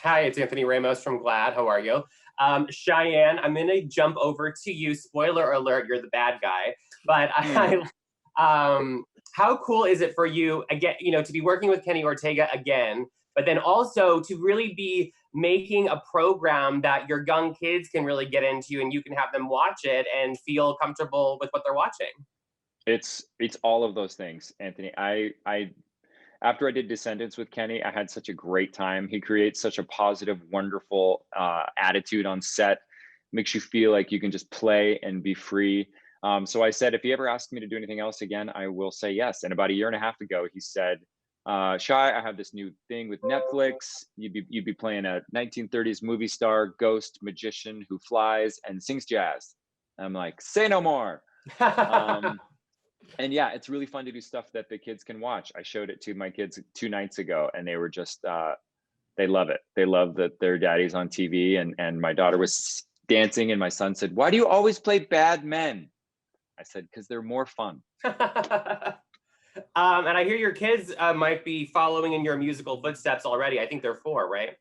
Hi, it's Anthony Ramos from GLAAD. How are you? Cheyenne, I'm going to jump over to you. Spoiler alert, you're the bad guy. But Hmm. how cool is it for you, again, to be working with Kenny Ortega again, but then also to really be making a program that your young kids can really get into and you can have them watch it and feel comfortable with what they're watching? It's all of those things, Anthony. I after I did Descendants with Kenny, I had such a great time. He creates such a positive, wonderful attitude on set, makes you feel like you can just play and be free. So I said, if he ever asks me to do anything else again, I will say yes. And about a year and a half ago, he said, "Shy, I have this new thing with Netflix. You'd be playing a 1930s movie star, ghost magician who flies and sings jazz." I'm like, "Say no more." Um, and yeah, it's really fun to do stuff that the kids can watch. I showed it to my kids 2 nights ago, and they were just they love it. They love that their daddy's on TV, and my daughter was dancing, and my son said, "Why do you always play bad men?" I said, "Because they're more fun." And I hear your kids might be following in your musical footsteps already. I think they're 4, right?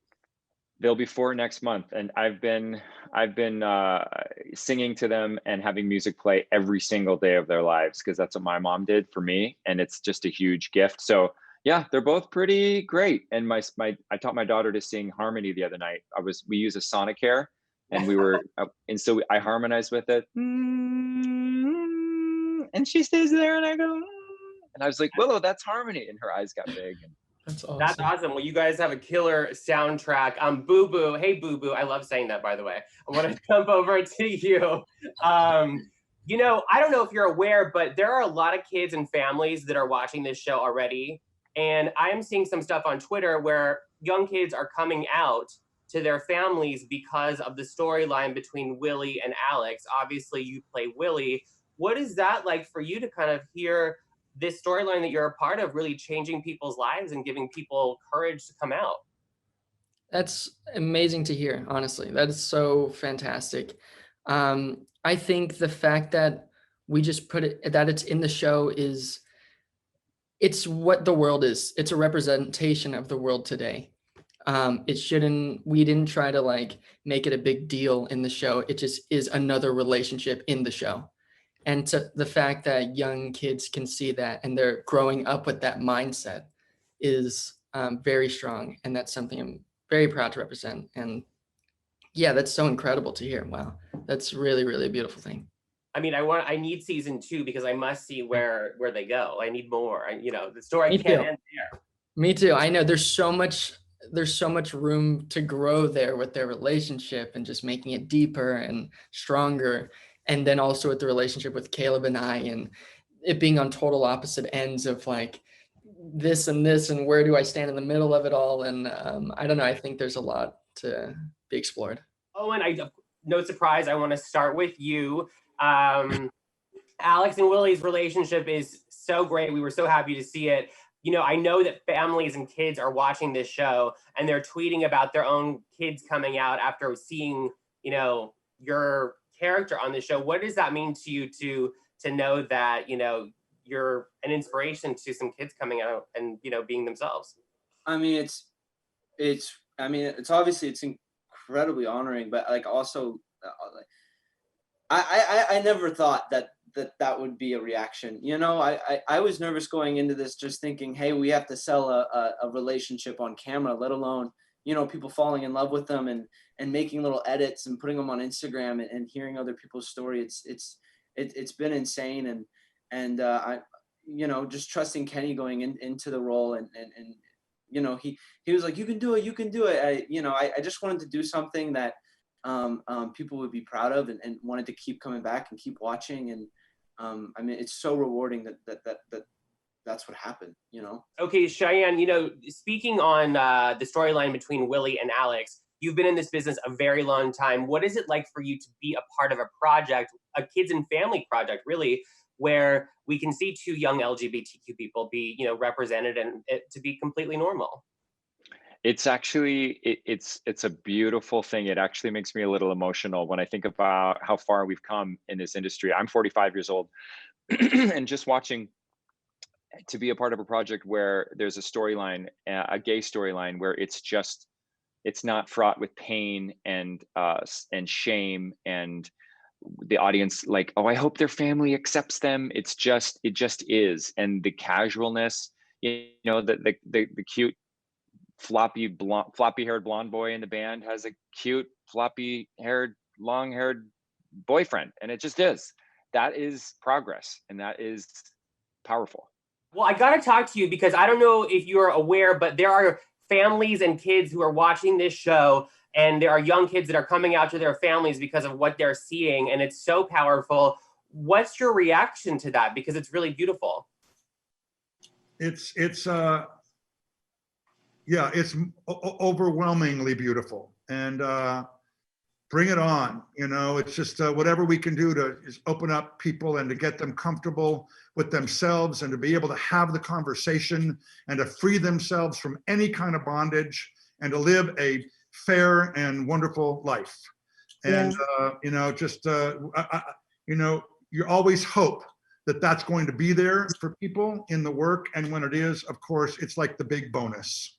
They'll be 4 next month, and I've been singing to them and having music play every single day of their lives because that's what my mom did for me, and it's just a huge gift. So yeah, they're both pretty great. And my I taught my daughter to sing harmony the other night. We use a Sonicare, and and so I harmonized with it, and she stays there, and I go, and I was like, Willow, that's harmony, and her eyes got big, and That's That's awesome. awesome. Well, you guys have a killer soundtrack. Boo Boo. Hey, Boo Boo. I love saying that, by the way. I want to jump over to you. I don't know if you're aware, but there are a lot of kids and families that are watching this show already. And I am seeing some stuff on Twitter where young kids are coming out to their families because of the storyline between Willie and Alex. Obviously, you play Willie. What is that like for you to kind of hear this storyline that you're a part of really changing people's lives and giving people courage to come out? That's amazing to hear, honestly. That is so fantastic. I think the fact that we just put it that it's in the show is it's what the world is. It's a representation of the world today. It shouldn't we didn't try to like make it a big deal in the show. It just is another relationship in the show. And to the fact that young kids can see that and they're growing up with that mindset is very strong. And that's something I'm very proud to represent. And yeah, that's so incredible to hear. Wow. That's really, really a beautiful thing. I mean, I need season 2 because I must see where they go. I need more. The story Me can't too. end there. Me too. I know there's so much room to grow there with their relationship and just making it deeper and stronger. And then also with the relationship with Caleb and I and it being on total opposite ends of like this and this and where do I stand in the middle of it all. And I don't know. I think there's a lot to be explored. Oh, and no surprise, I want to start with you. Um, Alex and Willie's relationship is so great. We were so happy to see it. I know that families and kids are watching this show and they're tweeting about their own kids coming out after seeing, your character on the show. What does that mean to you to know that, you're an inspiration to some kids coming out and, being themselves? I mean, it's obviously it's incredibly honoring, but like also, like, I never thought that would be a reaction. I was nervous going into this, just thinking, hey, we have to sell a relationship on camera, let alone people falling in love with them and making little edits and putting them on Instagram and hearing other people's story. It's been insane and I just trusting Kenny going into the role and he was like, you can do it, you can do it. I just wanted to do something that people would be proud of and wanted to keep coming back and keep watching. And I mean, it's so rewarding that's what happened. Okay, Cheyenne, speaking on the storyline between Willie and Alex, you've been in this business a very long time. What is it like for you to be a part of a project, a kids and family project, really, where we can see 2 young LGBTQ people be, represented and it to be completely normal? it's actually it's a beautiful thing. It actually makes me a little emotional when I think about how far we've come in this industry. I'm 45 years old, and just watching to be a part of a project where there's a storyline, a gay storyline, where it's just it's not fraught with pain and shame and the audience like, oh, I hope their family accepts them. It just is. And the casualness, you know, the cute floppy haired blonde boy in the band has a cute floppy haired long haired boyfriend, and it just is. That is progress, and that is powerful. Well, I got to talk to you because I don't know if you're aware, but there are families and kids who are watching this show, and there are young kids that are coming out to their families because of what they're seeing, and it's so powerful. What's your reaction to that? Because it's really beautiful. It's overwhelmingly beautiful, and bring it on. You know, it's just whatever we can do to just open up people and to get them comfortable with themselves and to be able to have the conversation and to free themselves from any kind of bondage and to live a fair and wonderful life. And, you know, just, you know, you always hope that that's going to be there for people in the work. And when it is, of course, it's like the big bonus.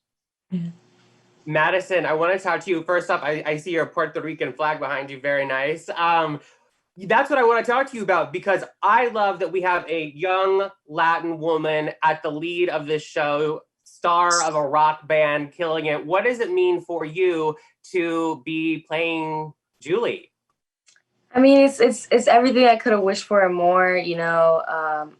Madison, I want to talk to you. First up, I see your Puerto Rican flag behind you. Very nice. That's what I want to talk to you about, because I love that we have a young Latin woman at the lead of this show, star of a rock band, killing it. What does it mean for you to be playing Julie? I mean, it's everything I could have wished for and more. You know,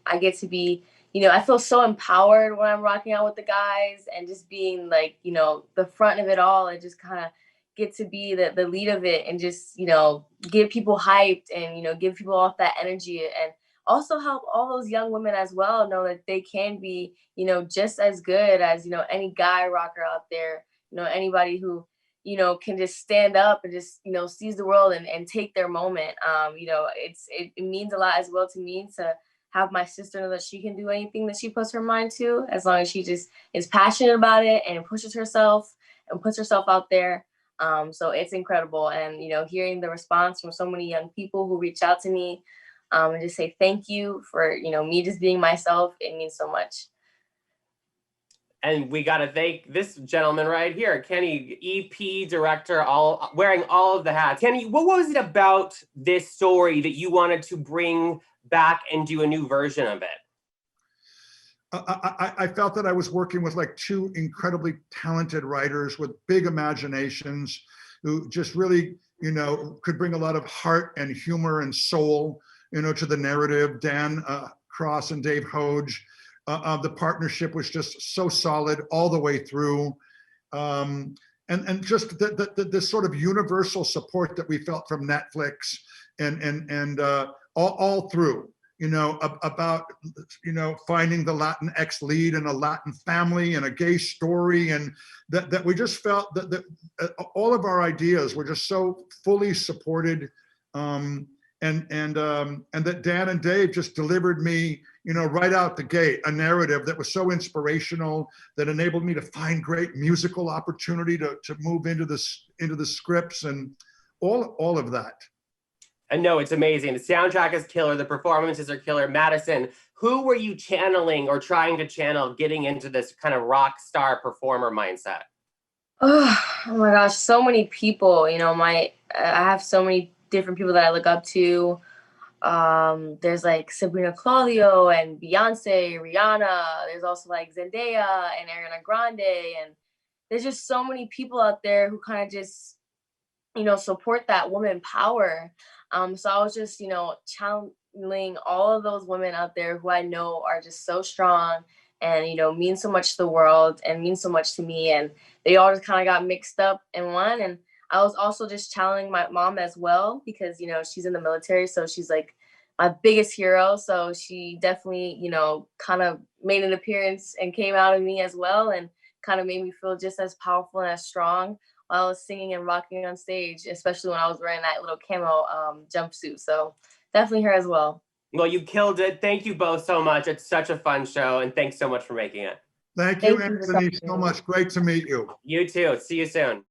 I get to be, you know, I feel so empowered when I'm rocking out with the guys and just being like, you know, the front of it all. I just kind of get to be the lead of it and just, you know, get people hyped and, you know, give people off that energy and also help all those young women as well know that they can be, you know, just as good as, you know, any guy rocker out there, you know, anybody who, you know, can just stand up and just, you know, seize the world and take their moment. You know, it means a lot as well to me to have my sister know that she can do anything that she puts her mind to, as long as she just is passionate about it and pushes herself and puts herself out there. So it's incredible. And, you know, hearing the response from so many young people who reach out to me and just say thank you for, you know, me just being myself, it means so much. And we got to thank this gentleman right here, Kenny, EP director, all wearing all of the hats. Kenny, what was it about this story that you wanted to bring back and do a new version of it? I felt that I was working with like two incredibly talented writers with big imaginations who just really, you know, could bring a lot of heart and humor and soul, you know, to the narrative. Dan Cross and Dave Hoge. The partnership was just so solid all the way through. And just this sort of universal support that we felt from Netflix and all through, you know, about, you know, finding the Latinx lead in a Latin family and a gay story. And that we just felt that all of our ideas were just so fully supported. And that Dan and Dave just delivered me, you know, right out the gate, a narrative that was so inspirational, that enabled me to find great musical opportunity to move into the scripts and all of that. I know, it's amazing. The soundtrack is killer. The performances are killer. Madison, who were you channeling or trying to channel getting into this kind of rock star performer mindset? Oh my gosh, so many people. You know, I have so many different people that I look up to. There's like Sabrina Claudio and Beyonce, Rihanna. There's also like Zendaya and Ariana Grande, and there's just so many people out there who kind of just, you know, support that woman power. So I was just, you know, channeling all of those women out there who I know are just so strong and, you know, mean so much to the world and mean so much to me, and they all just kind of got mixed up in one. And I was also just channeling my mom as well, because, you know, she's in the military. So she's like my biggest hero. So she definitely, you know, kind of made an appearance and came out of me as well, and kind of made me feel just as powerful and as strong while I was singing and rocking on stage, especially when I was wearing that little camo jumpsuit. So definitely her as well. Well, you killed it. Thank you both so much. It's such a fun show, and thanks so much for making it. Thank you, Anthony, so much. Great to meet you. You too. See you soon.